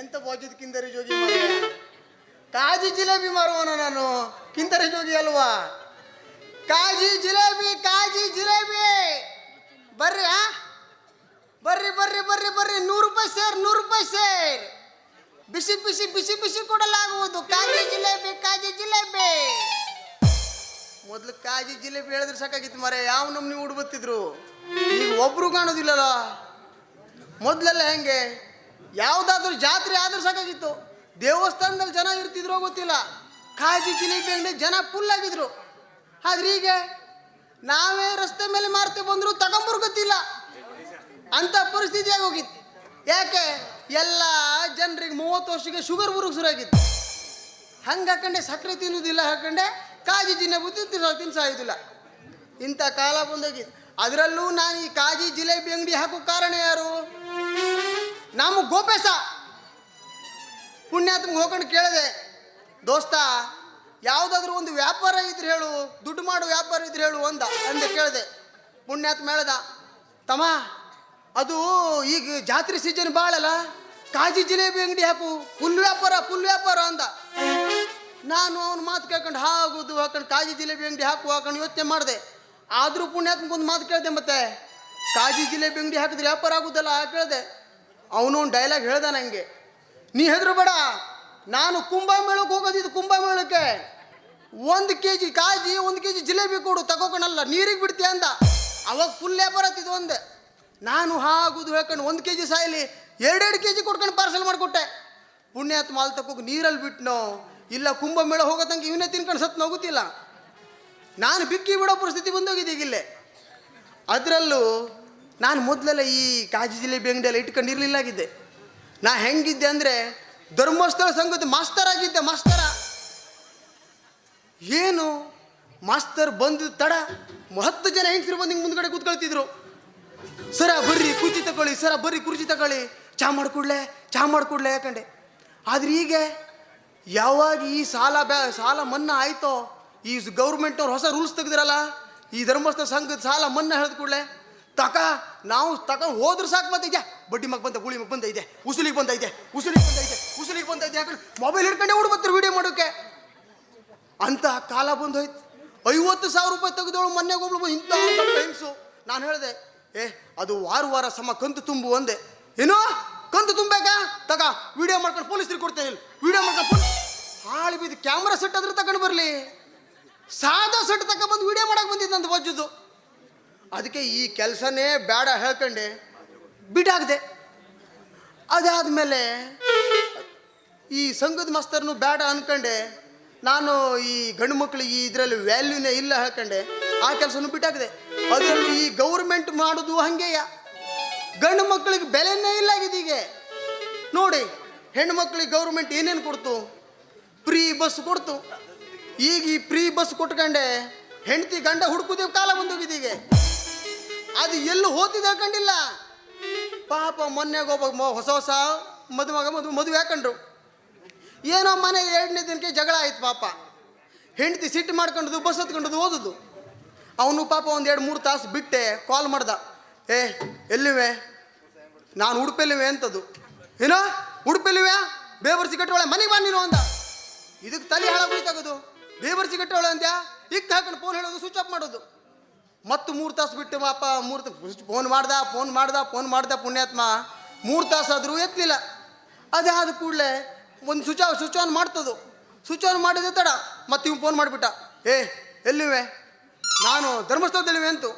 ಎಂತ ಬೋಜಿದ್ ಕಿಂದರಿ ಜೋಗಿ ಮಾರಾಯ. ಕಾಜಿ ಜಿಲೇಬಿ ಮಾರುವನು ನಾನು, ಕಿಂದರಿ ಜೋಗಿ ಅಲ್ವಾ? ಕಾಜಿ ಜಿಲೇಬಿ, ಕಾಜಿ ಜಿಲೇಬಿ ಬರ್ರಿ. ಬರ್ರಿ ಬರ್ರಿ ಬರ್ರಿ ಬರ್ರಿ, 100 ರೂಪಾಯಿ ಸೇರ್, 100 ರೂಪಾಯಿ ಸೇರ್. ಬಿಸಿ ಬಿಸಿ ಬಿಸಿ ಬಿಸಿ ಕೊಡಲಾಗುವುದು. ಕಾಜಿ ಜಿಲೇಬಿ, ಕಾಜಿ ಜಿಲೇಬಿ. ಮೊದ್ಲು ಕಾಜಿ ಜಿಲೇಬಿ ಹೇಳಿದ್ರೆ ಸಾಕಾಗಿತ್ತು ಮಾರೆ, ಯಾವ ನಮ್ನಿ ಹುಡ್ಬತ್ತಿದ್ರು. ಈಗ ಒಬ್ರು ಕಾಣೋದಿಲ್ಲಲ್ಲ. ಮೊದ್ಲೆಲ್ಲ ಹೆಂಗೆ, ಯಾವುದಾದ್ರೂ ಜಾತ್ರೆ ಆದ್ರೂ ಸಾಕಾಗಿತ್ತು. ದೇವಸ್ಥಾನದಲ್ಲಿ ಜನ ಇರ್ತಿದ್ರು ಗೊತ್ತಿಲ್ಲ, ಕಾಜಿ ಜಿಲೇಬಿ ಅಂಗಡಿ ಜನ ಫುಲ್ ಆಗಿದ್ರು. ಆದ್ರೆ ಈಗ ನಾವೇ ರಸ್ತೆ ಮೇಲೆ ಮಾರ್ತೆ ಬಂದ್ರು ತಗೊಂಬರು ಗೊತ್ತಿಲ್ಲ, ಅಂತ ಪರಿಸ್ಥಿತಿ ಆಗೋಗಿತ್ತು. ಯಾಕೆ, ಎಲ್ಲ ಜನರಿಗೆ 30 ವರ್ಷಕ್ಕೆ ಶುಗರ್ ಬರೋಕೆ ಶುರು ಆಗಿತ್ತು. ಹಂಗೆ ಹಾಕೊಂಡೆ ಸಕ್ಕರೆ ತಿನ್ನೋದಿಲ್ಲ, ಹಾಕೊಂಡೆ ಕಾಜಿ ಜಿಲೇಬಿ ತಿನ್ಸಾಯೋದಿಲ್ಲ. ಇಂಥ ಕಾಲ ಬಂದೋಗಿತ್ತು. ಅದರಲ್ಲೂ ನಾನು ಈ ಕಾಜಿ ಜಿಲೇಬಿ ಅಂಗಡಿ ಹಾಕೋ ಕಾರಣ ಯಾರು? ನಮ್ಮ ಗೋಪೇಶ ಪುಣ್ಯಾತ್ಮಗೆ ಹೋಗ್ಕೊಂಡು ಕೇಳಿದೆ, ದೋಸ್ತ ಯಾವುದಾದ್ರೂ ಒಂದು ವ್ಯಾಪಾರ ಇದ್ರೆ ಹೇಳು, ದುಡ್ಡು ಮಾಡೋ ವ್ಯಾಪಾರ ಇದ್ರೆ ಹೇಳು ಅಂದೆ ಕೇಳಿದೆ. ಪುಣ್ಯಾತ್ಮ ಹೇಳ್ದ, ತಮ್ಮ ಅದು ಈಗ ಜಾತ್ರೆ ಸೀಸನ್ ಭಾಳಲ್ಲ, ಕಾಜಿ ಜಿಲೇಬಿ ಅಂಗಡಿ ಹಾಕು, ಫುಲ್ ವ್ಯಾಪಾರ ಅಂದ. ನಾನು ಅವನ ಮಾತು ಕೇಳ್ಕೊಂಡು ಹಾಕೋದು ಹಾಕೊಂಡು ಕಾಜಿ ಜಿಲೇಬಿ ಅಂಗಡಿ ಹಾಕೊಂಡು ಯೋಚನೆ ಮಾಡಿದೆ. ಆದರೂ ಪುಣ್ಯಾತ್ಮಗೊಂದು ಮಾತು ಕೇಳಿದೆ, ಮತ್ತೆ ಕಾಜಿ ಜಿಲೇಬಿ ಅಂಗಡಿ ಹಾಕಿದ್ರೆ ವ್ಯಾಪಾರ ಆಗುದಲ್ಲ ಕೇಳಿದೆ. ಅವನು ಒಂದು ಡೈಲಾಗ್ ಹೇಳ್ದ ನನಗೆ, ನೀ ಹೆದ್ರು ಬೇಡ, ನಾನು ಕುಂಭಮೇಳಕ್ಕೆ ಹೋಗೋದಿದ್ದು, ಕುಂಭಮೇಳಕ್ಕೆ 1 kg ಕಾಜಿ 1 kg ಜಿಲೇಬಿ ಕೊಡು, ತಗೋಕಣಲ್ಲ ನೀರಿಗೆ ಬಿಡ್ತೀಯ ಅಂದ. ಅವಾಗ ಫುಲ್ ವ್ಯಾಪಾರ ಆತಿದ್ದು ಒಂದೆ. ನಾನು ಹಾಗುದು ಹೇಳ್ಕೊಂಡು 1 kg ಸಾಯಲಿ 2 kg ಕೊಡ್ಕೊಂಡು ಪಾರ್ಸಲ್ ಮಾಡಿಕೊಟ್ಟೆ. ಪುಣ್ಯಾತ್ಮ ಅಲ್ಲಿ ತಗೋಗಿ ನೀರಲ್ಲಿ ಬಿಟ್ನೋ ಇಲ್ಲ ಕುಂಭಮೇಳ ಹೋಗೋ ತನಕ ಇವನೇ ತಿನ್ಕೊಂಡು ಸತ್ತು ಹೋಗುತ್ತಿಲ್ಲ. ನಾನು ಬಿಕ್ಕಿ ಬಿಡೋ ಪರಿಸ್ಥಿತಿ ಬಂದೋಗಿದೆ ಈಗಿಲ್ಲೇ. ಅದರಲ್ಲೂ ನಾನು ಮೊದಲೆಲ್ಲ ಈ ಕಾಜಿ ಜಿಲೇಬಿ ಅಂಗಡಿಯೆಲ್ಲ ಇಟ್ಕೊಂಡಿರಲಿಲ್ಲ ಆಗಿದ್ದೆ. ನಾ ಹೆಂಗಿದ್ದೆ ಅಂದರೆ ಧರ್ಮಸ್ಥಳ ಸಂಘದ ಮಾಸ್ತರ್ ಆಗಿದ್ದೆ. ಮಾಸ್ತರ ಏನು ಮಾಸ್ತರ್ ಬಂದು ತಡ 10 ಜನ ಹೆಂಗಸರು ಬಂದು ಹಿಂಗೆ ಮುಂದ್ಗಡೆ ಕೂತ್ಕೊಳ್ತಿದ್ರು. ಸರ ಬರ್ರಿ ಕುರ್ಚಿ ತಗೊಳ್ಳಿ, ಸರ ಬರ್ರಿ ಕುರ್ಚಿ ತಗೊಳ್ಳಿ, ಚಾ ಮಾಡಿಕೊಡ್ಲೆ ಯಾಕಂಡೆ. ಆದ್ರೆ ಈಗ ಯಾವಾಗ ಈ ಸಾಲ ಮನ್ನಾ ಆಯ್ತೋ, ಈ ಗೌರ್ಮೆಂಟ್ನವ್ರು ಹೊಸ ರೂಲ್ಸ್ ತೆಗೆದಿರಲ್ಲ, ಈ ಧರ್ಮಸ್ಥಳ ಸಂಘದ ಸಾಲ ಮನ್ನಾ ಹೇಳಿದ ಕೂಡಲೇ ನಾವು ಹೋದ್ರೆ ಸಾಕು. ಮತ್ತೆ ಇದೆ ಬಡ್ಡಿ ಮಗ ಬಂದ, ಗುಳಿ ಮಗ ಬಂದ ಇದೆ, ಉಸುಲಿಗೆ ಬಂದೈತೆ ಯಾಕಂದ್ರೆ ಮೊಬೈಲ್ ಹಿಡ್ಕೊಂಡೆ ಹುಡ್ಬತ್ತಾರೆ ವಿಡಿಯೋ ಮಾಡೋಕೆ. ಅಂತ ಕಾಲ ಬಂದೋಯ್ತು. 50,000 ರೂಪಾಯಿ ತೆಗೆದವಳು ಮೊನ್ನೆಗೆ ಒಬ್ಳು ಇಂಥ ಟೈಮ್ಸು. ನಾನು ಹೇಳಿದೆ, ಅದು ವಾರ ಸಮ ಕಂತು ತುಂಬು ಅಂದೆ. ಏನೋ ಕಂತು ತುಂಬಬೇಕಾ, ವಿಡಿಯೋ ಮಾಡ್ಕೊಂಡು ಪೊಲೀಸರಿಗೆ ಕೊಡ್ತೇನೆ, ವಿಡಿಯೋ ಮಾಡ್ಕೊಂಡು ಹಾಳು ಬಿದ್ದು ಕ್ಯಾಮ್ರಾ ಸೆಟ್ ಆದ್ರೆ ತಗೊಂಡು ಬರಲಿ, ಸಾದಾ ಸೆಟ್ ತಗೊಂಡ್ಬಂದು ವಿಡಿಯೋ ಮಾಡಕ್ಕೆ ಬಂದಿದ್ದು ನಂದು ಬಜ್ಜುದು. ಅದಕ್ಕೆ ಈ ಕೆಲಸನೇ ಬೇಡ ಹೇಳ್ಕೊಂಡೆ ಬಿಟ್ಟಾಗದೆ. ಅದಾದಮೇಲೆ ಈ ಸಂಘದ ಮಾಸ್ತರ್ನು ಬೇಡ ಅನ್ಕೊಂಡೆ. ನಾನು ಈ ಗಂಡು ಮಕ್ಕಳಿಗೆ ಇದರಲ್ಲಿ ವ್ಯಾಲ್ಯೂನೇ ಇಲ್ಲ ಹೇಳ್ಕೊಂಡೆ, ಆ ಕೆಲಸನೂ ಬಿಟ್ಟಾಗದೆ. ಅದರಲ್ಲೂ ಈ ಗೌರ್ಮೆಂಟ್ ಮಾಡೋದು ಹಂಗೆಯ, ಗಂಡು ಮಕ್ಕಳಿಗೆ ಬೆಲೆನೇ ಇಲ್ಲ ಇದೀಗ. ನೋಡಿ ಹೆಣ್ಣು ಮಕ್ಕಳಿಗೆ ಗೌರ್ಮೆಂಟ್ ಏನೇನು ಕೊಡ್ತು, ಫ್ರೀ ಬಸ್ ಕೊಡ್ತು. ಈಗ ಈ ಫ್ರೀ ಬಸ್ ಕೊಟ್ಕೊಂಡೆ ಹೆಂಡತಿ ಗಂಡ ಹುಡುಕುದೇವು ಕಾಲ ಬಂದೋಗಿದೀಗ. ಅದು ಎಲ್ಲೂ ಹೋತಿದ್ದು ಹಾಕೊಂಡಿಲ್ಲ. ಪಾಪ ಮೊನ್ನೆಗೆ ಒಬ್ಬ ಹೊಸ ಮದುವೆ ಹಾಕೊಂಡ್ರು. ಏನೋ ಮನೆ 2ನೇ ದಿನಕ್ಕೆ ಜಗಳ ಆಯ್ತು. ಪಾಪ ಹೆಂಡತಿ ಸಿಟ್ಟು ಮಾಡ್ಕೊಂಡದು, ಬಸ್ ಹತ್ಕೊಂಡದು ಓದುದು. ಅವನು ಪಾಪ 1-2-3 ತಾಸು ಬಿಟ್ಟೆ ಕಾಲ್ ಮಾಡ್ದ, ಎಲ್ಲಿವೆ, ನಾನು ಉಡುಪೆಲ್ಲಿವೆ ಅಂತದ್ದು. ಏನೋ ಉಡುಪೆಲ್ಲಿವೆ, ಬೇಬರ್ಸಿ ಕಟ್ಟೋಳೆ ಮನೆಗೆ ಬಾ ನೀನು ಅಂದ. ಇದಕ್ಕೆ ತಲೆ ಹಾಳಾಗೋಯ್ತಾಗೋದು. ಬೇಬರ್ಸಿ ಕಟ್ಟೋಳೆ ಅಂದ್ಯಾ, ಇಕ್ ಹಾಕೊಂಡು ಫೋನ್ ಹೇಳೋದು, ಸ್ವಿಚ್ ಆಫ್ ಮಾಡೋದು. ಮತ್ತು 3 ತಾಸು ಬಿಟ್ಟು ಪಾಪ ಫೋನ್ ಮಾಡ್ದ ಪುಣ್ಯಾತ್ಮ 3 ತಾಸು ಆದರೂ ಎತ್ತಲಿಲ್ಲ. ಅದಾದ ಕೂಡಲೇ ಒಂದು ಸ್ವಿಚ್ ಆನ್ ಮಾಡ್ತದು. ಸ್ವಿಚ್ ಆನ್ ಮಾಡಿದೆ ತಡ ಮತ್ತೆ ಇವ್ ಫೋನ್ ಮಾಡಿಬಿಟ್ಟ, ಎಲ್ಲಿವೆ, ನಾನು ಧರ್ಮಸ್ಥಳದಲ್ಲಿವೆ ಅಂತು.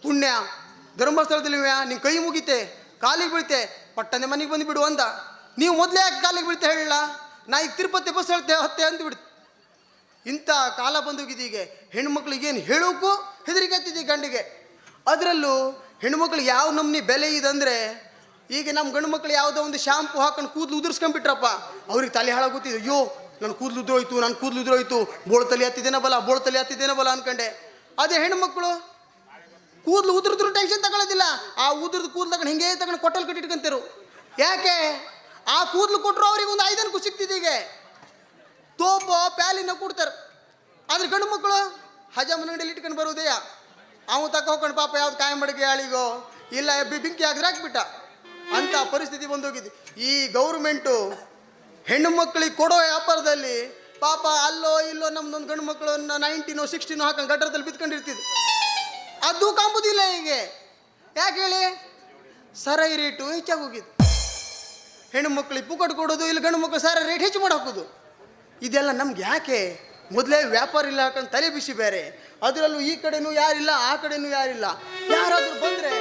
ಪುಣ್ಯ ಧರ್ಮಸ್ಥಳದಲ್ಲಿವೆ, ನಿನ್ನ ಕೈ ಮುಗಿತೆ, ಕಾಲಿಗೆ ಬೀಳ್ತೆ, ಪಟ್ಟನೆ ಮನೆಗೆ ಬಂದುಬಿಡು ಅಂದ. ನೀವು ಮೊದಲೇ ಯಾಕೆ ಕಾಲಿಗೆ ಬೀಳ್ತೆ ಹೇಳಿಲ್ಲ, ನಾ ಈಗ ತಿರುಪತಿ ಬಸ್ ಹತ್ತೆ ಅಂದ್ಬಿಡ್ತು. ಇಂಥ ಕಾಲ ಬಂದೋಗಿದ್ದೀಗ. ಹೆಣ್ಮಕ್ಳಿಗೇನು ಹೇಳೋಕ್ಕೂ ಹೆದರಿಕೆ ಆಗ್ತಿದೆ ಗಂಡಿಗೆ. ಅದರಲ್ಲೂ ಹೆಣ್ಮಕ್ಳಿಗೆ ಯಾವ ನಮ್ನಿ ಬೆಲೆ ಇದಂದರೆ, ಈಗ ನಮ್ಮ ಗಂಡು ಮಕ್ಳು ಯಾವುದೋ ಒಂದು ಶಾಂಪು ಹಾಕೊಂಡು ಕೂದಲು ಉದುರಿಸ್ಕೊಂಡ್ಬಿಟ್ರಪ್ಪ, ಅವ್ರಿಗೆ ತಲೆ ಹಾಳಾಗುತ್ತಿದೆ. ಅಯ್ಯೋ ನನ್ನ ಕೂದಲು ಉದುರೋಯ್ತು, ಬೋಳು ತಲೆ ಹತ್ತಿದ್ದೇನ ಬಲ ಅನ್ಕೊಂಡೆ. ಅದೇ ಹೆಣ್ಮಕ್ಳು ಕೂದಲು ಉದುರಿದ್ರು ಟೆನ್ಷನ್ ತಗೊಳ್ಳೋದಿಲ್ಲ. ಆ ಉದುರ್ದು ಕೂದಲು ತಗೊಂಡು ಹಿಂಗೆ ತಗೊಂಡು ಕೊಟ್ಟಲ್ಲಿ ಕಟ್ಟಿಟ್ಕೊಂತರು. ಯಾಕೆ, ಆ ಕೂದಲು ಕೊಟ್ಟರು ಅವ್ರಿಗೆ ಒಂದು 5 ಅನ್ಕು ಸಿಗ್ತಿದೆ. ಈಗ ತೋಪೋ ಪ್ಯಾಲಿನ ಕೊಡ್ತಾರೆ. ಆದ್ರೆ ಗಂಡು ಮಕ್ಕಳು ಹಜಾಮನ ಅಂಗಡಿಯಲ್ಲಿ ಇಟ್ಕೊಂಡು ಬರೋದೆಯಾ, ಅವನು ತಕ್ಕ ಹೋಗ್ಕೊಂಡು ಪಾಪ ಯಾವ್ದು ಕಾಯಿ ಮಡಿಗೆ ಆಳಿಗೋ ಇಲ್ಲ ಬೆಂಕಿ ಹಾಕಿದ್ರೆ ಹಾಕ್ಬಿಟ್ಟ. ಅಂತ ಪರಿಸ್ಥಿತಿ ಬಂದೋಗಿದೆ. ಈ ಗೌರ್ಮೆಂಟು ಹೆಣ್ಣು ಮಕ್ಕಳಿಗೆ ಕೊಡೋ ವ್ಯಾಪಾರದಲ್ಲಿ ಪಾಪ ಅಲ್ಲೋ ಇಲ್ಲೋ ನಮ್ದೊಂದು ಗಂಡು ಮಕ್ಕಳನ್ನ 19 16 ಹಾಕೊಂಡು ಗಟ್ಟರದಲ್ಲಿ ಬಿತ್ಕೊಂಡಿರ್ತಿದ್ವಿ. ಅದು ಕಾಂಬುದಿಲ್ಲ ಹೀಗೆ. ಯಾಕೆ ಹೇಳಿ? ಸರಾಯಿ ರೇಟು ಹೆಚ್ಚಾಗೋಗಿದೆ. ಹೆಣ್ಣು ಮಕ್ಕಳಿಗೆ ಪುಕ್ಕಟ್ಟು ಕೊಡೋದು, ಇಲ್ಲಿ ಗಂಡು ಮಕ್ಕಳು ಸರಾಯಿ ರೇಟ್ ಹೆಚ್ಚು ಮಾಡಿ ಹಾಕೋದು. ಇದೆಲ್ಲ ನಮ್ಗೆ ಯಾಕೆ? ಮೊದಲೇ ವ್ಯಾಪಾರ ಇಲ್ಲ ಹಾಕೊಂಡು ತಲೆ ಬಿಸಿ ಬೇರೆ, ಅದರಲ್ಲೂ ಈ ಕಡೆನೂ ಯಾರಿಲ್ಲ ಆ ಕಡೆನೂ ಯಾರಿಲ್ಲ. ಯಾರಾದರೂ ಬಂದರೆ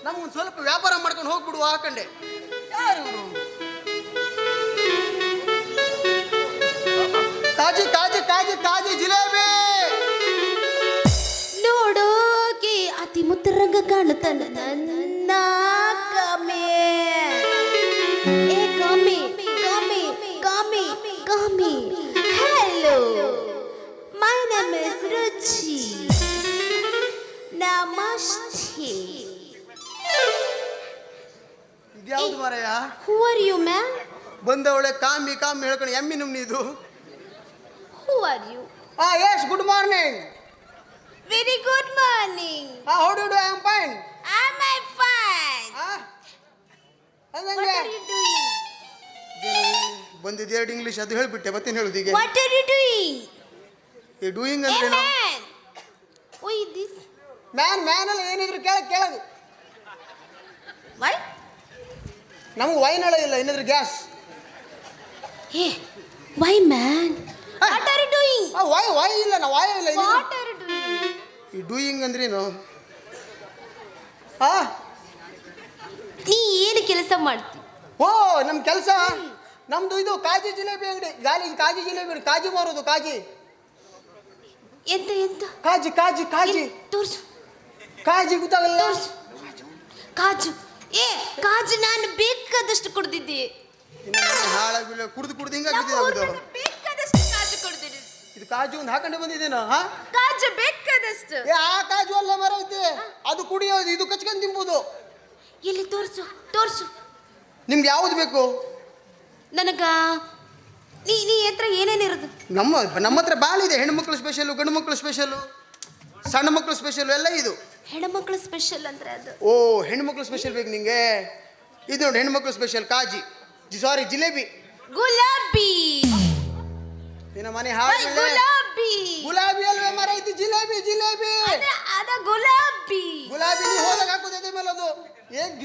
ನಮ್ಗೊಂದು ಸ್ವಲ್ಪ ವ್ಯಾಪಾರ ಮಾಡ್ಕೊಂಡು ಹೋಗ್ಬಿಡುವ ಹಾಕಂಡೆ. ಯಾರು ಕಾಜಿ ಕಾಜಿ ಕಾಜಿ ಕಾಜಿ ಜಿಲೇಬಿ ನೋಡೋಕೆ ಅತಿ ಮುತ್ತರಂಗ ಕಾಣುತ್ತಾನ ನನ್ನ ಕಾಮೆ. ಏ ಕಾಮೆ ಕಾಮೆ ಕಾಮೆ ಕಾಮೆ. Hello, my name is Ruchi. ನಮಸ್ತೆ. ಇದ್ಯಾವುದು ಮಾರಾಯ? Who are you ma'am? ಬಂದವಳೆ ಕಾಮಿ ಕಾಮಿ ಹೇಳ್ಕೊಂಡು ಎಮ್ಮಿ ನಮ್ನಿ ಇದು. Who are you? Yes, good morning. Very good morning. How do I am fine. Am I fine. ಅದಂಗೆ ವಾಟ್ ಆರ್ ಯು ಡೂಯಿಂಗ್? ಬಂದಿದ್ದು 2 ಇಂಗ್ಲೀಷ್, ಅದು ಹೇಳ್ಬಿಟ್ಟೆ, ಮತ್ತೇನು ಹೇಳುದು ಈಗ? What are you doing? ಈ ಡೂಯಿಂಗ್ ಅಂದ್ರೆ ಏನು? Who is this? ಮ್ಯಾನ್ ಅಲ್ಲ, ಏನಿದ್ರು ಕೇಳದು. Why? ನಮಗೆ ವೈನ್ ಇಲ್ಲ, ಏನಿದ್ರು gas. Hey, why man? What are you doing? Why ಇಲ್ಲ, ನಾ ವಾಯ ಇಲ್ಲ. What are you doing? ಈ ಡೂಯಿಂಗ್ ಅಂದ್ರೇನು? ನೀ ಏನು ಕೆಲಸ ಮಾಡ್ತಿ? ಓ, ನಮ್ಮ ಕೆಲಸ ನಮ್ದು ಇದು ಕಾಜಿ ಜಿಲೇಬಿ ಅಂಗಡಿ. ಕಾಜಿ ಜಿಲೇಬಿ, ಕಾಜಿ ಮಾರೋದು. ಕಾಜಿ ಎಂತ ಎಂತ? ಕಾಜಿ ಕಾಜಿ ಕಾಜಿ ತೋರ್ಸು. ಕಾಜಿ ಗೊತ್ತಾಗಲ್ಲ? ಕಾಜು. ಏ ಕಾಜು ನಾನು ಬೇಕಾದಷ್ಟು ಕುಡ್ದಿದ್ದೆ. ಹಾಳಾಗಿಲ್ಲ, ಕುಡ್ದು ಹಿಂಗಾಗಿದ್ದು. ಬೇಕಾದಷ್ಟು ಕಾಜು ಕುಡ್ದಿದ್ದೆ. ಇದು ಕಾಜು ಒಂದು ಹಾಕೊಂಡೆ ಬಂದಿದ್ದೇನೋ? ಕಾಜು ಬೇಕಾದಷ್ಟು. ಆ ಕಾಜು ಅಲ್ಲ ಮರ ಐತಿ, ಅದು ಕುಡಿಯೋದು, ಇದು ಕಚ್ಕೊಂಡು ತಿನ್ಬೋದು. ಎಲ್ಲಿ ತೋರ್ಸು ತೋರ್ಸು. ನಿಮ್ಗೆ ಯಾವ್ದು ಬೇಕು? ನನಗ ನೀ ಹತ್ರ ಏನೇನಿರೋದು? ನಮ್ಮ ಹತ್ರ ಭಾಳ ಇದೆ. ಹೆಣ್ಣು ಮಕ್ಕಳು ಸ್ಪೆಷಲು, ಗಂಡು ಮಕ್ಕಳು ಸ್ಪೆಷಲು, ಸಣ್ಣ ಮಕ್ಕಳು ಸ್ಪೆಷಲು ಎಲ್ಲ ಇದು. ಹೆಣ್ಮಕ್ಳು ಸ್ಪೆಷಲ್ ಅಂದ್ರೆ ಅದು. ಓ, ಹೆಣ್ಣು ಮಕ್ಕಳು ಸ್ಪೆಷಲ್ ಬೇಕು ನಿಂಗೆ? ಇದು ನೋಡಿ, ಹೆಣ್ಣು ಮಕ್ಕಳು ಸ್ಪೆಷಲ್ ಕಾಜಿ, ಸಾರಿ ಜಿಲೇಬಿ. ಗುಲಾಬಿ. ನಿನ್ನ ಮನೆ ಹಾಳು. ಗುಲಾಬಿ. ಗುಲಾಬಿ ಅಲ್ವೇ ಮರ ಐತಿ? ಜಿಲೇಬಿ ಜಿಲೇಬಿ ಅದ ಗುಲಾಬಿ. ಗುಲಾಬಿ ನೀವು ಹೋದಾಗ ಹಾಕೋದೇ ಮೇಲೆ ಅದು.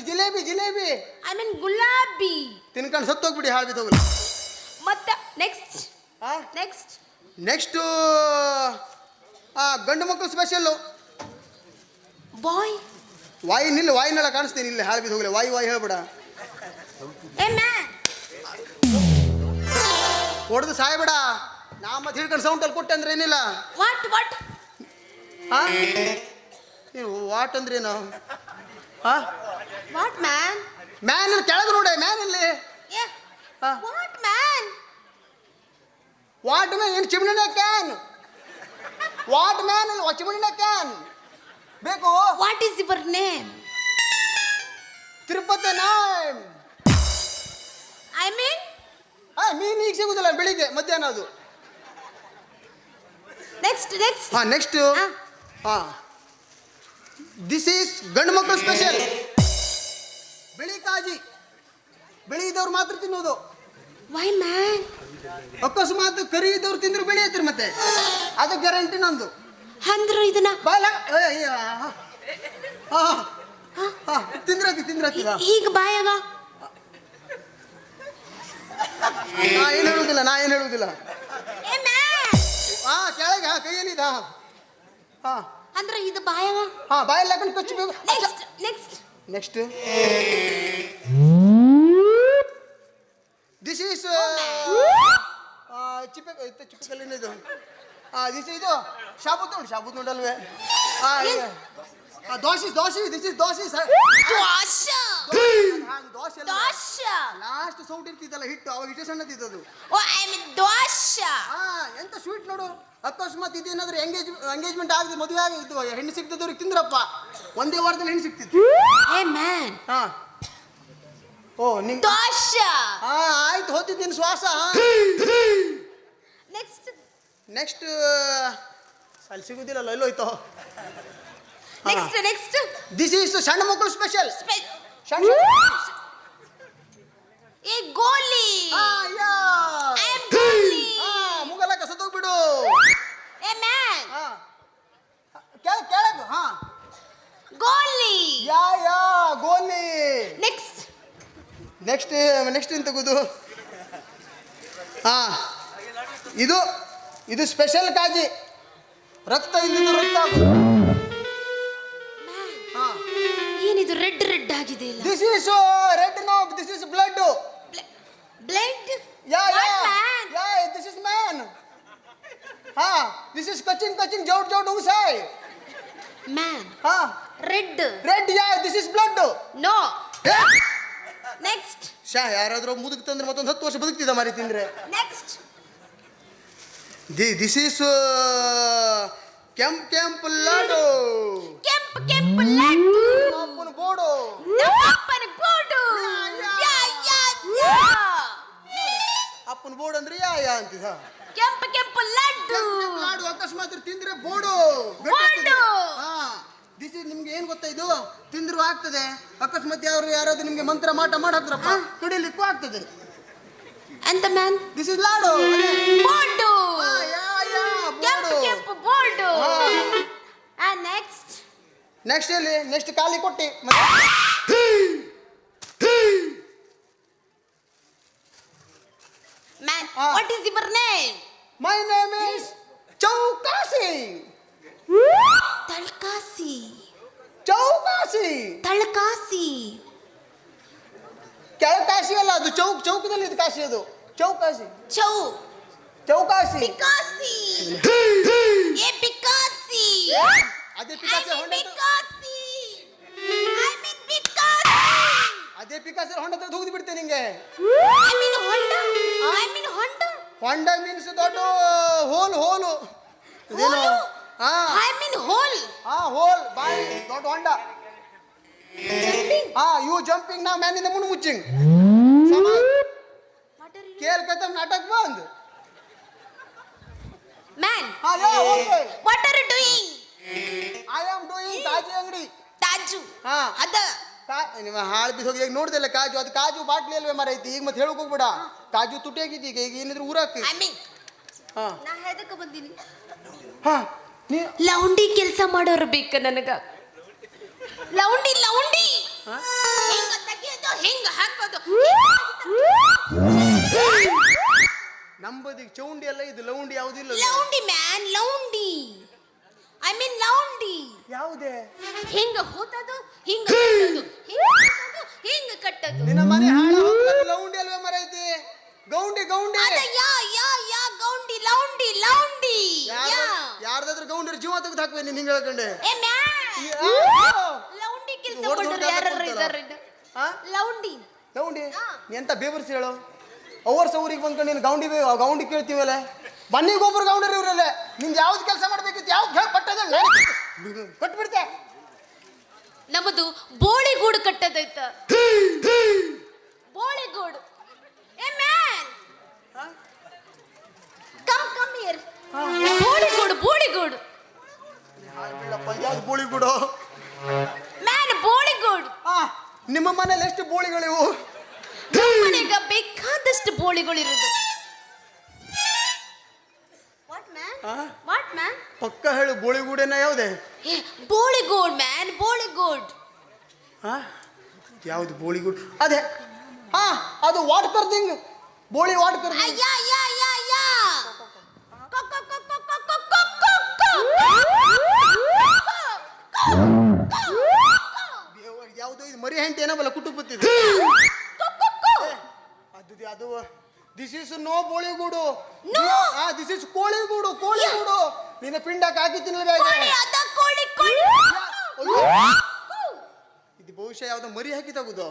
ಜಿಲೇಬಿ ಜಿಲೇಬಿ ಐ ಮೀನ್ ಗುಲಾಬಿ. ತಿನ್ಕೊಂಡು ಸತ್ತೋಗ್ಬಿಡಿ, ಹಾಳು ಬಿದ್ದೋಗಲ್ಲ. ಮತ್ತೆ ನೆಕ್ಸ್ಟ್ ನೆಕ್ಸ್ಟು ಗಂಡು ಮಕ್ಕಳು ಸ್ಪೆಷಲ್ಲು ಬಾಯ್. ವಾಯಿನೆಲ್ಲ ಕಾಣಿಸ್ತೀನಿ ಇಲ್ಲಿ, ಹಾಳು ಬಿದ್ದು ಹೋಗಲಿ. ವಾಯಿ ಹೇಳ್ಬೇಡ. ಹೊಡೆದು ಸಾಯ್ಬೇಡ. ನಾ ಮತ್ತೆ ಹಿಡ್ಕೊಂಡು ಸೌಂಡಲ್ಲಿ ಕೊಟ್ಟೆ ಅಂದ್ರೆ ಏನಿಲ್ಲ. ವಾಟ್ ವಾಟ್ ಅಂದ್ರೇನು? What man? ಮ್ಯಾನ್ ಕೆಳಗೆ ನೋಡೆ. ಮ್ಯಾನ್ ಇಲ್ಲಿ ವಾಟ್ ಮ್ಯಾನ್? What man? ಏನು ಚಿಮಣಿನ ಕ್ಯಾನ್? ವಾಟ್ ಮ್ಯಾನ್ ಅಲ್ವಾ, ಚಿಮಣಿನ ಕ್ಯಾನ್ ಬೇಕು. What is your name? Tirupati name. I mean ಮೀನು ಈಗ ಸಿಗುದಿಲ್ಲ, ಬೆಳಿಗ್ಗೆ ಮಧ್ಯಾಹ್ನ ಅದು. ನೆಕ್ಸ್ಟ್ ದಿಸ್ ಈಸ್ ಗಂಡು ಮಕ್ಕಳು ಸ್ಪೆಷಲ್ ಬಿಳಿ ಕಾಜಿ. ಬಿಳಿ ಇದ್ದವ್ರು ಮಾತ್ರ ತಿನ್ನೋದು. Why man? ಅಕಸ್ಮಾತ್ ಕರಿ ಇದ್ದವ್ರು ತಿಂದ್ರು ಬೆಳಿ ಐತ್ರಿ, ಮತ್ತೆ ಅದು ಗ್ಯಾರಂಟಿ ನಂದು. ಅಂದ್ರು ಇದನ್ನ ತಿಂದ್ರತಿ ಈಗ ಬಾಯಾಗ ನಾ ಏನು ಹೇಳುವುದಿಲ್ಲ. ಕೆಳಗೆ ಕೈಯಲ್ಲಿದ ಅಂದ್ರೆ ಇದು ಬಾಯಾಗ ಬಾಯಲ್ಲಿ ಹಾಕೊಂಡು ಕಚ್ಚಬೇಕು. ನೆಕ್ಸ್ಟ್ ದಿಸ್ ಈಸ್ ಚಿಪ್ಪಕಲ್ಲಿನ ಇದು. ಇದು ಶಾಬೂತ್ ನೋಡಲ್ವೇ? Dosa. This is dosa. Last ಸೌಟ್ ಇರ್ತಿದ್ದಲ್ಲ ಹಿಟ್ಟು, ಅವಾಗ ಇಷ್ಟೇ ಸಣ್ಣದಿದ್ದದು. ಎಂತ ಸ್ವೀಟ್ ನೋಡು. ಅಕಸ್ಮಾತ್ ಇದೇನಾದ್ರೂ ಎಂಗೇಜ್ಮೆಂಟ್ ಆಗಿದೆ, ಮದುವೆ ಆಗಿದ್ದು, ಹೆಣ್ಣು ಸಿಗ್ತದವ್ರಿಗೆ ತಿಂದ್ರಪ್ಪ, ಒಂದೇ ವಾರದಲ್ಲಿ ಹೆಣ್ಣು ಸಿಗ್ತಿತ್ತು. ನಿಂಗೆ ಆಯ್ತು, ಹೋಗ್ತಿದ್ದೀನಿ ಶ್ವಾಸ. ನೆಕ್ಸ್ಟ್ ಅಲ್ಲಿ ಸಿಗುದಿಲ್ಲಲ್ಲ, ಎಲ್ಲೋಯ್ತು? ನೆಕ್ಸ್ಟ್ ದಿಸ್ ಈಸ್ ಸಣ್ಣ ಮಕ್ಕಳು ಸ್ಪೆಷಲ್. ಏ ಗೋಲಿ. ಯಾ ಐ ಆಮ್ ಗೋಲಿ. ಮುಗಲಕ್ಕ ಸತ್ತೋಗ್ಬಿಡು. ಏ ಮ್ಯಾನ್. ಕೆಳಗೆ ಗೋಲಿ. ಯಾ ಗೋಲಿ. ನೆಕ್ಸ್ಟ್ ನೆಕ್ಸ್ಟ್ ಏನು ತೆಗೆದು ಇದು ಸ್ಪೆಷಲ್ ಕಾಜಿ. ರಕ್ತ ಇಲ್ಲಿದ್ದು ರಕ್ತ ಏನಿದು ರೆಡ್ ರೆಡ್ ಆಗಿದೆ ಇಲ್ಲ? This is red no, this is blood. Blood. Yeah this is man. This is ಕಚಿಂಗ್ ಜೌಟ್ ಉಸಾಯ್ man. Red. Yeah this is blood. No. Next. ಯಾರಾದ್ರೂ ಮುದುಕ್ ತಂದ್ರೆ ಮತ್ತೊಂದು 10 ವರ್ಷ ಬದುಕ್ತಿದ್ದ ಮಾರಿ ತಿಂದ್ರೆ. ನೆಕ್ಸ್ಟ್. ದಿಸ್ ಇಸ್ ಕೆಂಪು ಲಾಡು. ಕೆಂಪು ಲಡ್ಡು. ಅಪ್ಪನ ಬೋಡು. ನಮ್ಮಪ್ಪನ ಬೋಡು. ಯಾ. ಅಪ್ಪನ ಬೋರ್ಡ್ ಅಂದ್ರೆ ಯಾ ಅಂತಿದ. ಕೆಂಪು ಲಡ್ಡು. ಲಾಡು ಅಕಸ್ಮಾತ್ ತಿಂದ್ರೆ ಬೋಡು. ದಿಸ್ ಇಸ್ ನಿಮ್ಗೆ ಏನ್ ಗೊತ್ತಾ, ಇದು ತಿಂದ್ರು ಆಗ್ತದೆ. ಅಕಸ್ಮಾತ್ ಯಾರಾದ್ರೂ ನಿಮ್ಗೆ ಮಂತ್ರ ಮಾಟ ಹಾಕ್ರಪ್ಪ ಕುಡಿಲಿಕ್ಕೂ ಆಗ್ತದೆ. ಅಂತ ಮ್ಯಾನ್. This is laddu. ಬೋಡು. ಬೋಡು. ಕೆಂಪು ಬೋಡು. ನೆಕ್ಸ್ಟ್ ಎಲ್ಲಿ? ನೆಕ್ಸ್ಟ್ ಖಾಲಿ ಕೊಟ್ಟಿ. Man, what is your name? My name is ಚೌಕಾಸಿ. ತಳ್ಕಾಸಿ. ಚೌಕಾಸಿ. ಕೆಳಕಾಸಿ ಅಲ್ಲ, ಅದು ಚೌಕದಲ್ಲಿ ಇದು ಕಾಶಿ. ಅದು ಚೌಕಾಸಿ. ಚೌಕಾಸಿ. ಪಿಕಾಸಿ. ಏ ಪಿಕಾಸಿ. ಅದೇ ಪಿಕಾಸಿ ಹೊಂಡ. ಅದೇ ಪಿಕಾಸಿ ಹೊಂಡ ತೂಗಿದು ಬಿಡ್ತೇನೆ ನಿಂಗೆ. ಹೊಂಡ ಮೀನ್ಸ್ ದೊಡ್ಡ ಹೋಲು. ಇದೇನು? ಹೋಲ್ ಬಾಯಿ ದೊಡ್ಡ ಹೊಂಡ. ಯು ಜಂಪಿಂಗ್ ನಾ ಮ್ಯಾನ್ ಇಂದ ಮುಂದೆ ಮುಚ್ಚಿಂಗ್. ಕೇಲ್ ಕತಮ್ ನಾಟಕ ಬಂದ್. Man, what are you doing? I am doing ಕಾಜು ಅಂಗಡಿ. ತಾಜು. ಅದ ನಿಮ್ಮ ಹಾಳು ಬಿಸಿ ಹೋಗಿ ನೋಡ್ದಲ್ಲ ಕಾಜು. ಅದು ಕಾಜು ಬಾಟ್ಲಿ ಅಲ್ವೇ ಮರ ಐತಿ. ಈಗ ಮತ್ತೆ ಹೇಳಕ್ ಹೋಗ್ಬೇಡ. ಕಾಜು ತುಟಿ ಆಗಿತ್ತು. ಈಗ ಏನಿದ್ರು ಊರಾಕಿ. ನಾ ಹೇಳದಕ್ಕೆ ಬಂದೀನಿ. ನೀ ಲೌಂಡಿ ಕೆಲಸ ಮಾಡೋರು ಬೇಕ ನನಗ. ಲೌಂಡಿ ಹೆಂಗ ತೆಗಿಯೋದು, ಹೆಂಗ ಹಾಕೋದು. ನಂಬದಿಗೆ ಚೌಂಡಿ ಅಲ್ಲ ಇದು. ಲೌಂಡಿ ಯಾವುದಿಲ್ಲ. ಲೌಂಡಿ ಮ್ಯಾನ್, ಲೌಂಡಿ. ಐ ಮೀನ್ ಲೌಂಡಿ. ಯಾವುದೇ? ಹಿಂಗ ಹೋತದು, ಹಿಂಗ ಕಟ್ಟದು, ಹಿಂಗ ಕಟ್ಟದು. ನಿನ್ನ ಮನೆ ಹಾಳು ಲೌಂಡಿ ಅಲ್ವೇ ಮರ ಐತಿ. ಗೌಂಡಿ ಅದ ಯಾ ಗೌಂಡಿ, ಲೌಂಡಿ. ಯಾರ್ದಾದ್ರೂ ಗೌಂಡಿ ಜೀವ ತೆಗೆದು ಹಾಕ್ಬೇಕು ನೀನು ಹಿಂಗೆ ಹೇಳ್ಕೊಂಡೆ. ಏ ಮ್ಯಾನ್, ಲೌಂಡಿ ಕೆಲಸ ಮಾಡೋರು ಯಾರು ಇದ್ದಾರೆ? ಲೌಂಡಿ. ನೀ ಎಂತ ಬೇಬರ್ಸಿ ಹೇಳು. ಊರಿಗೆ ಬಂದ್ಕೊಂಡು ನೀನು ಗೌಂಡಿ ಕೇಳ್ತೀವಲ್ಲ. ಬನ್ನಿಗೆ ಒಬ್ಬರು ಗೌಂಡರ್ ಇವ್ರಲ್ಲ. ನಿಂಗೆ ಯಾವ್ದು ಕೆಲಸ ಮಾಡ್ಬೇಕಿತ್ತು, ಯಾವ್ದು ಹೇಳಿ ಪಟ್ಟದ ಕೊಟ್ಬಿಡ್ತೆ. ನಮ್ಮದು ಬೋಳಿಗೂಡು ಕಟ್ಟದೈತ. ಬೋಳಿಗೂಡು. ಏ ಮ್ಯಾನ್, ಕಮ್ ಹಿಯರ್. ಬೋಳಿಗೂಡು. ಯಾವ್ದು ಬೋಳಿಗೂಡು? ಮ್ಯಾನ್, ಬೋಳಿಗೂಡು. ನಿಮ್ಮ ಮನೇಲಿ ಎಷ್ಟು ಬೋಳಿಗಳಿವು? ಮನೆಗ ಬೇಕಾದಷ್ಟು ಬೋಳಿಗಳಿರುದು. What man? ಪಕ್ಕ ಹೇಳು. ಬೋಳಿಗೂಡೇನ ಯಾವುದೇ? ಬೋಳಿಗೂಡ್ ಮ್ಯಾನ್, ಬೋಳಿಗೂಡ್. ಯಾವ್ದು ಬೋಳಿಗೂಡ್? ಅದೇ ಅದು ವಾಟ್ ಕರ್ದಿಂಗ್. Boli what ಕರ್ದಿಂಗ್. ಯಾವುದು ಇದು? ಮರಿ ಹೆಂಟಿ ಏನಬಲ್ಲ ಕುಟುಂಬ ಬತ್ತಿದೆ. ಅದು ದಿಸ್ ಇಸ್ ನೋ ಬೋಳಿಗೂಡು. ದಿಸ್ ಇಸ್ ಕೋಳಿಗೂಡು. ನಿನ್ನ ಪಿಂಡಕ್ಕೆ ಹಾಕಿ ತಿನ್ನಬೇಕು. ಇದು ಬಹುಶಃ ಯಾವ್ದೋ ಮರಿ ಹಾಕಿ ತಗುದು.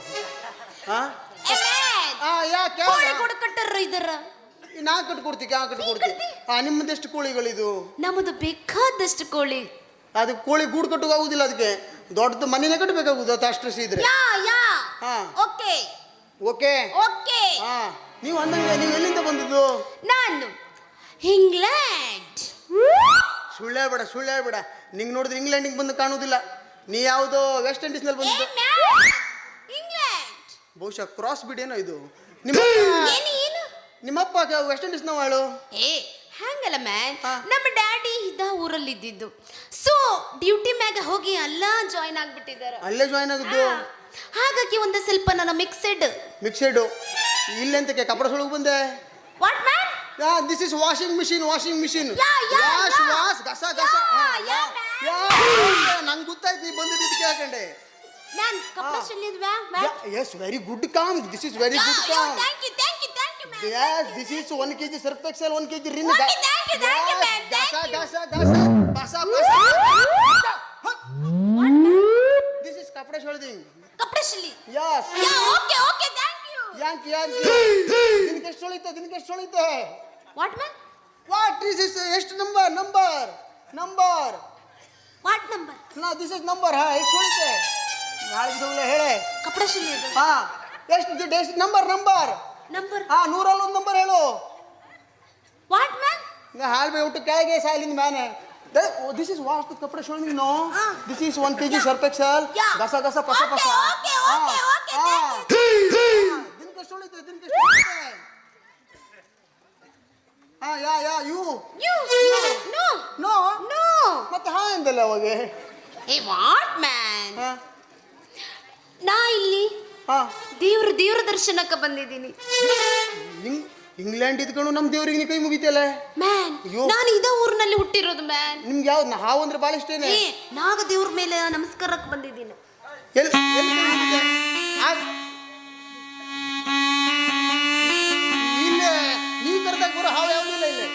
ನಾ ಕಟ್ಕೊಡ್ತಿ. ನಿಮ್ಮದೆಷ್ಟು ಕೋಳಿಗಳಿದು? ನಮ್ಮದು ಬೇಕಾದಷ್ಟು ಕೋಳಿ. ಅದು ಕೋಳಿ ಗೂಡು ಕಟ್ಟುವಾಗುದಿಲ್ಲ. ಅದಕ್ಕೆ ದೊಡ್ಡದು ಮನೆನೇ ಕಟ್ಟಬೇಕಾಗುದು. ಅಷ್ಟು ಇದ್ರೆ. ಓಕೆ. ನೀವು ಅಂದಂಗೆ ನೀವು ಎಲ್ಲಿಂದ ಬಂದಿದ್ದು? ನಾನು ಇಂಗ್ಲೆಂಡ್. ಸುಳ್ಳು ಹೇಳ್ಬೇಡ. ನಿಂಗೆ ನೋಡಿದ್ರೆ ಇಂಗ್ಲೆಂಡಿಗೆ ಬಂದು ಕಾಣುವುದಿಲ್ಲ. ನೀ ಯಾವುದೋ ವೆಸ್ಟ್ ಇಂಡೀಸ್ ನಲ್ಲಿ ಬಂದಿದ್ದು. ಇಂಗ್ಲೆಂಡ್. ಬಹುಶಃ ಕ್ರಾಸ್ ಬಿಡ್ ಏನೋ ಇದು. ನಿಮ್ಮ ಏನು ನಿಮ್ಮಪ್ಪ ವೆಸ್ಟ್ ಇಂಡೀಸ್ ನವಳು. ಏ ಹಂಗಲ್ಲ ಮ್ಯಾನ್, ಹಾ. ನಮ್ಮ ಡ್ಯಾಡಿ ಇದ್ದ ಊರಲ್ಲಿ ಇದ್ದಿದ್ದು. ಸೊ ಡ್ಯೂಟಿ ಮ್ಯಾಗ ಹೋಗಿ ಎಲ್ಲ ಜಾಯಿನ್ ಆಗ್ಬಿಟ್ಟಿದ್ದಾರೆ. ಅಲ್ಲೇ ಜಾಯ್ನ್ ಆಗಿದ್ದು. ಹಾಗಾಗಿ ಒಂದು ಸ್ವಲ್ಪ ನನ್ನ ಮಿಕ್ಸೆಡ್ ಇಲ್ಲೆಂತಕ್ಕೆ ಕಪಡ ಸೊಳಗೆ ಬಂದೆ. What man? This is washing machine. Yeah, wash ಗಸ ಗಸ. yeah, ನಂಗೆ ಗೊತ್ತಾಯ್ತು ನೀ ಬಂದಿದ್ದು ಇದಕ್ಕೆ ಹಾಕೊಂಡೆ. ಮ್ಯಾನ್ ಕಪಡ ಶೆಲ್ಲಿದ್ man. Yes, very good calm. This is very good calm. Thank you man. Yes, this is 1 kg Surf Excel, 1 kg Rin. Okay, thank you, man. Thank you. Basa. This is kapda sholding. ಕಪಡ ಶೆಲ್ಲಿ. Yes. Okay, thank you. Yanki. Dinke sholite. What man? What is this? ಎಷ್ಟು number. What number? No, this is number. ಎಷ್ಟು ಸೊಳಿತೆ ನಾಳೆ ದಿವಸ ಹೇಳೆ. ಕಪಡ ಶೆಲ್ಲಿ ಅದು. ಎಷ್ಟು number. Number. 100 ಒಂದು ನಂಬರ್ ಹೇಳು. What man? ಹಾಲ್ ಬೇ ಊಟ ಕೆಳಗೆ ಸಾಲಿಂದ ಮ್ಯಾನೆ. This is wash the kapda sholding, no? This is 1 kg Surf Excel. Gasa pasa. Okay, thank you. Dinke sholite. You. No. ಮತ್ತೆ ಎಂದಲ್ಲ ಅವಾಗೆ. Hey, what man? ನಾ ಇಲ್ಲಿ ಹಾ ದೇವ್ರ ದರ್ಶನಕ್ಕೆ ಬಂದಿದ್ದೀನಿ. ಇಂಗ್ಲೆಂಡ್ ಇದ್ಕೊಂಡು ನಮ್ಮ ದೇವ್ರಿಗೆ ನೀ ಕೈ ಮುಗಿತಲ್ಲ ಮ್ಯಾನ್. ಅಯ್ಯೋ. ನಾನು ಇದ ಊರಿನಲ್ಲಿ ಹುಟ್ಟಿರೋದು ಮ್ಯಾನ್. ನಿಮ್ಗೆ ಯಾವ್ದು ಹಾವು ಅಂದ್ರೆ ಭಾಳ ಇಷ್ಟೇನೆ. ನಾಗ ದೇವ್ರ ಮೇಲೆ ನಮಸ್ಕಾರಕ್ಕೆ ಬಂದಿದ್ದೀನಿ. ಎಲ್ಲಿ ಇಲ್ಲೇ ನೀ ಕರೆದಾಗ ಬರೋ ಹಾವು ಯಾವುದಿಲ್ಲ ಇಲ್ಲೇ.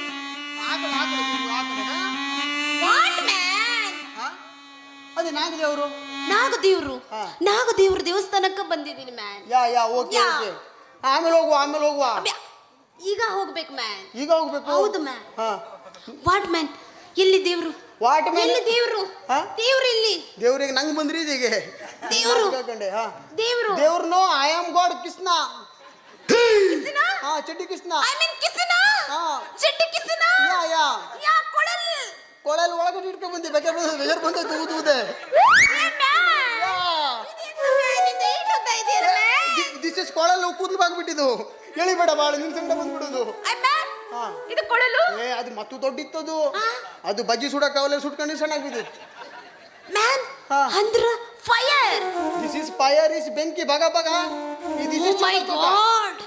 What man? ಅದೇ ನಾಗದೇವರು. ನಾಗದೇವ್ರ ದೇವಸ್ಥಾನಕ್ಕೆ ಬಂದಿದ್ದೀನಿ ಮ್ಯಾನ್. ಓಕೆ. ಆಮೇಲೆ ಹೋಗುವ. ಈಗ ಹೋಗ್ಬೇಕು ಮ್ಯಾನ್. ಈಗ ಹೋಗ್ಬೇಕು. ಹೌದು ಮ್ಯಾನ್. What man? ಎಲ್ಲಿ ದೇವ್ರು? What man? ಎಲ್ಲಿ ದೇವ್ರು? ದೇವ್ರು ಇಲ್ಲಿ. ದೇವ್ರಿಗೆ ನಂಗೆ ಬಂದ್ರಿ ಇದೀಗ. ದೇವ್ರು. ದೇವ್ರು ಐ ಆಮ್ ಗಾಡ್ ಕೃಷ್ಣ. ಚಡ್ಡಿ ಕೃಷ್ಣ. ಚಡ್ಡಿ ಕೃಷ್ಣ. ಕೊಳಲ್ ಒಳಗಡೆ ಇಟ್ಕೊಂಡ್ ಬಂದಿ. ಬೇಜಾರ್ ಬಂದೆ ತೂದೆ. ದಿಸ್ ಇಸ್ ಕೊಳಲು ಕೂದಲು ಬಾಗ್ಬಿಟ್ಟಿದ್ದು. ಎಳಿಬೇಡ ಬಾಳ ನಿನ್ ಸಂಗಡ ಬಂದ್ಬಿಡೋದು. ಇದು ಕೊಳಲು. ಅದು ಮತ್ತು ದೊಡ್ಡಿತ್ತದು. ಅದು ಬಜ್ಜಿ ಸುಡಕ್ಕೆ ಅವಲೇ ಸುಟ್ಕೊಂಡು ಸಣ್ಣ ಬಿದ್ದು. ಮ್ಯಾನ್ ಅಂದ್ರ fire. This is fire is ಬೆಂಕಿ ಬಗ. This is my God.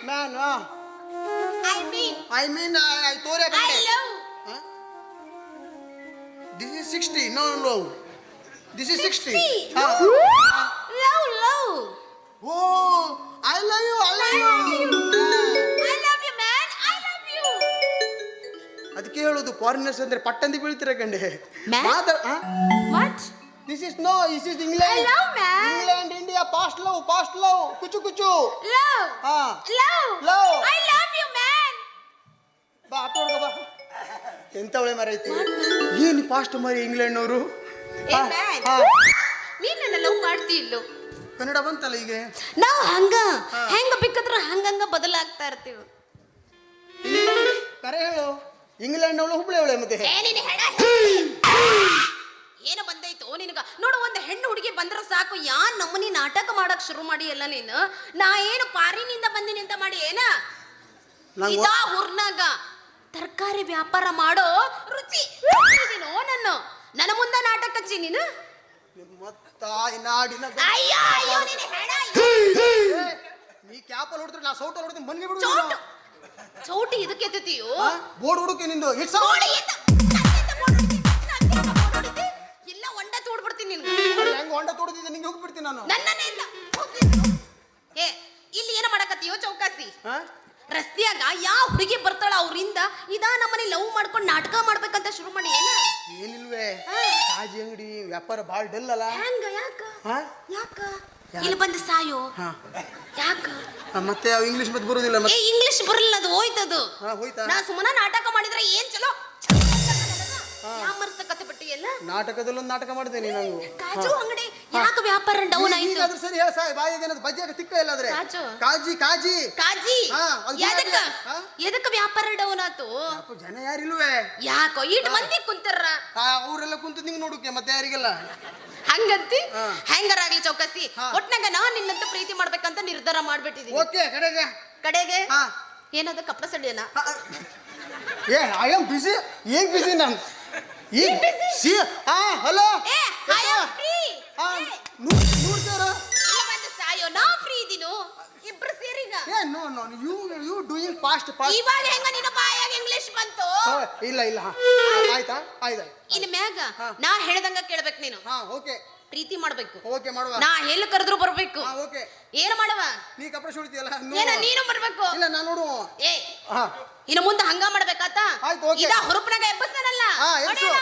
Man I mean I ತೋರೆ I love. This is 60. No. This is 60. Love. Oh, I love you. I love you, man. I love you. ಅದಕ್ಕೆ ಹೇಳೋದು foreigners ಅಂದ್ರೆ ಪಟ್ಟಂದಿ ಬೀಳ್ತಿರ ಕಂಡೆ. What? This is England. I love, man. England, India, past love. Kuchu. Love. Love. I love you, man. ಬಾ ಅಪ್ಪೋರ್ಗ ಬಾ. ಎಂತವಳೆ ಮರೈತಿ. ಏನು past ಮರಿ ಇಂಗ್ಲೆಂಡ್ನವರು. ನೀನ್ ನನ್ನ ಲವ್ ಮಾಡ್ತಿ ಇಲ್ಲೋ? ಕನ್ನಡ ಬಂತಲ್ಲ ಈಗ. ನಾವು ಹೆಂಗ ಬೇಕಾದ್ರೆ ಹಂಗಂಗ ಬದಲಾಗ್ತಾ ಇರ್ತೀವಿ. ಕರೆ ಹೇಳು. ಇಂಗ್ಲೆಂಡ್ ಅವಳು ಹುಬ್ಳಿ ಅವಳೆ ಮತ್ತೆ. ಏನು ಬಂದೈತು ನಿನಗ? ನೋಡು, ಒಂದು ಹೆಣ್ಣು ಹುಡುಗಿ ಬಂದ್ರೆ ಸಾಕು, ನಮ್ಮನಿ ನಾಟಕ ಮಾಡಕ್ ಶುರು ಮಾಡಿ ಎಲ್ಲ ನೀನು. ನಾ ಏನು ಪಾರಿನಿಂದ ಬಂದಿನಿ ಅಂತ ಮಾಡಿ ಏನ ಇದಾ ಊರ್ನಾಗ ತರಕಾರಿ ವ್ಯಾಪಾರ ಮಾಡೋ ರುಚಿ ನನ್ನ ಮುಂದೆ ನಾಟಕ ಹಚ್ಚಿ ನೀನು. ನೀ ಕ್ಯಾಪಲ್ ಹೊಡ್ತಾರೆ, ನಾ ಸೌಟಲ್ಲಿ ಹೊಡ್ತೀನಿ. ಮನ್ಗೆ ಬಿಡು. ಚೌಟಿ ಇದಕ್ಕೆ ಎತ್ತೀಯೋ? ಬೋರ್ಡ್ ಹುಡುಕಿ ನಿಂದು. ಇಲ್ಲ ಹೊಂಡ ತೋಡ್ಬಿಡ್ತೀನಿ ನಿನ್ಗೆ. ಹೆಂಗ ಹೊಂಡ ತೋಡ್ತಿದ್ದೆ ನಿಂಗೆ ಹೋಗ್ಬಿಡ್ತೀನಿ ನಾನು. ನನ್ನನ್ನೇ ಇಲ್ಲ. ಇಲ್ಲಿ ಏನ ಮಾಡಕತ್ತೀಯೋ ಚೌಕಾಸಿ? ರಸ್ತೆಯಾಗ ಯಾವ ಹುಡುಗಿ ಬರ್ತಾಳ ಅವ್ರಿಂದ ನಮ್ಮನೆ ಲವ್ ಮಾಡ್ಕೊಂಡು ನಾಟಕ ಮಾಡ್ಬೇಕಂತ ಶುರು ಮಾಡಿ ಏನಿಲ್ವೇ. ಕಾಜಿ ಅಂಗಡಿ ವ್ಯಾಪಾರ ಬಾಳ್ ಡಲ್ ಅಲ್ಲ. ಹೆಂಗ? ಯಾಕ ಇಲ್ಲಿ ಬಂದು ಸಾಯೋ? ಯಾಕ ಮತ್ತೆ ಇಂಗ್ಲಿಷ್ ಮತ್ತೆ ಬರೋದಿಲ್ಲ. ಇಂಗ್ಲಿಷ್ ಬರಲ್ಲ, ಅದು ಹೋಯ್ತದು. ನಾ ಸುಮ್ಮನೆ ನಾಟಕ ಮಾಡಿದ್ರೆ ಏನ್ ಚಲೋ ಯಾಮರ್ಸ ಕತೆ ಬಿಟ್ಟಿಯಲ್ಲ. ನಾಟಕದಲ್ಲೊಂದು ನಾಟಕ ಮಾಡಿದೆ ನೀನು. ಕಾಜು ಅಂಗಡಿ ಯಾಕೆ ವ್ಯಾಪಾರ ಡೌನ್ ಆಯ್ತು? ಈಗಾದ್ರೂ ಸರಿ ಹೇಳ ಸಾಯ್, ಬಾಯಿಗೆ ಏನದು ಬಜ್ಜಿಯಾಗ ತಿಕ್ಕ ಇಲ್ಲಾದ್ರೆ. ಕಾಜು ಕಾಜಿ ಕಾಜಿ ಕಾಜಿ ಹಾ, ಅದು ಎದಕ್ಕ ಹಾ? ಎದಕ್ಕ ವ್ಯಾಪಾರ ಡೌನ್ ಆತು? ಅಪ್ಪ, ಜನ ಯಾರಿಲ್ವೇ? ಯಾಕೋ ಇಟ್ ಮಂದಿ ಕುಂತಾರ. ಅವರೆಲ್ಲ ಕುಂತು ನಿಂಗೆ ನೋಡುಕೆ ಮತ್ತೆ ಯಾರಿಗೆಲ್ಲ ಹಂಗಂತಿ ಹಾ. ಹೆಂಗರಾಗ್ಲಿ ಚೌಕಸಿ. ಹಾ. ಒಟ್ನಾಗ ನಾನ್ ನಿನ್ನಂತ ಪ್ರೀತಿ ಮಾಡ್ಬೇಕಂತ ನಿರ್ಧಾರ ಮಾಡ್ಬಿಟ್ಟಿದೀನಿ. ಓಕೆ ಕಡೆಗೆ ಕಡೆಗೆ ಹಾ. ಏನದ ಕಪ್ಪಡ ಸಡಿಯನ? ಏ ಐ ಆಮ್ ಬಿಸಿ. ಏನ್ ಬಿಸಿ ನಾನು? ಏನ್ busy? ಸಿ ಹಾ ಹಲೋ ಏ ಐ ಆಮ್ ಫ್ರೀ. ಹಾ ನೋಡ್ತಾರ. ಇಲ್ಲ ಬಂದು ಸಾಯೋ, ನಾ ಫ್ರೀ ಇದೀನು. ಇಬ್ರು ಸೇರಿಗ ಏ no no you you doing fast fast. ಇವಾಗ ಹೆಂಗ ನಿನ್ನ ಬಾಯಾಗ ಇಂಗ್ಲಿಷ್ ಬಂತು? ಇಲ್ಲ ಇಲ್ಲ ಹಾ ಆಯ್ತಾ ಆಯ್ತಾ. ಇನ್ ಮ್ಯಾಗ ನಾ ಹೇಳ್ದಂಗ ಕೇಳ್ಬೇಕು ನೀನು. ಹಾ ಓಕೆ ಪ್ರೀತಿ ಮಾಡ್ಬೇಕು. ಓಕೆ ಮಾಡುವ. ನಾ ಎಲ್ಲಿ ಕರೆದ್ರು ಬರ್ಬೇಕು. ಹಾ ಓಕೆ. ಏನ್ ಮಾಡವ? ನೀ ಕಪಡ ಸುಳಿತೀಯಲ್ಲ ಏನ ನೀನು ಬರ್ಬೇಕು. ಇಲ್ಲ ನಾನು ನೋಡು. ಏ ಹಾ ಇನ್ನು ಮುಂದೆ ಹಂಗ ಮಾಡ್ಬೇಕಾತ. ಆಯ್ತು, ಓಕೆ. ಇದ ಹುರುಪ್ನಾಗ ಎಬ್ಬಸ್ತಾನಲ್ಲ. ಹಾ, ಎಬ್ಸು. ಹೊಡೆಯಲ್ಲ.